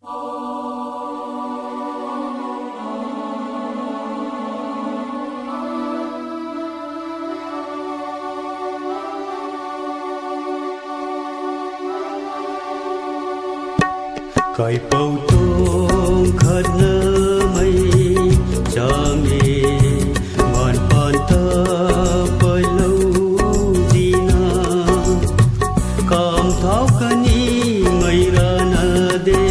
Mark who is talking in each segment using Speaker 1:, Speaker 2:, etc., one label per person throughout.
Speaker 1: Cài bầu tông khát nơ mây cha mê bàn bàn ta bay lâu gì na cảm tháo cani ngày ra na de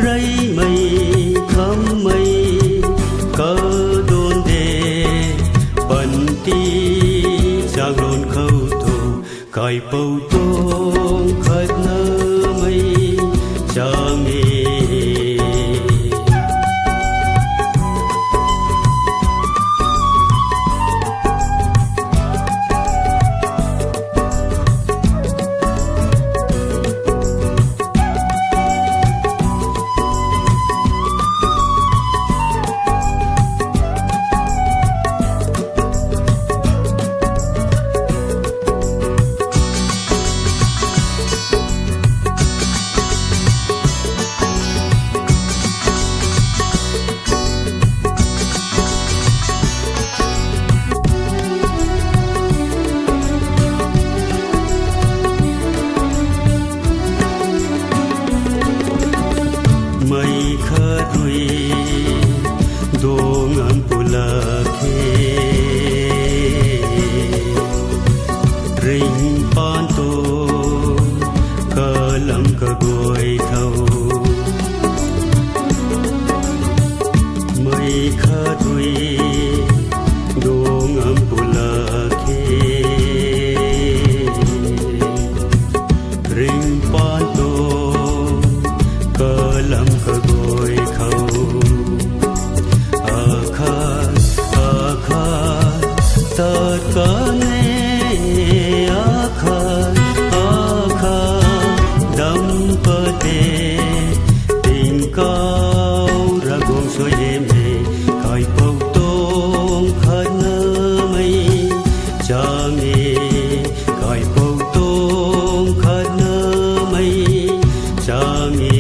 Speaker 1: ray mây khăm mây cơ đôn de bần ti giang đôn khâu thô cài bầu tông khát nơ Changi mây khát huy đô ngam pula khe ring pan to ka lam ka goi thau mây khát huy đô ngam pula khe ring pan to lam ka goi khâu akha ta ka ne akha dam pa te tình cao ra gom so ye me kai pau tong khát nơ mây cha me kai pau tong khát nơ mây cha me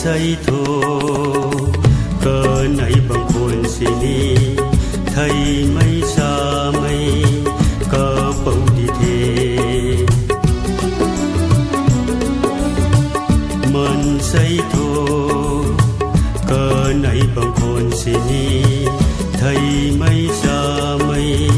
Speaker 1: say thô cờ này bằng hồn xì đi thầy mây xa mây cờ bầu đi thề mần say thô cờ này bằng hồn xì đi thầy mây xa mây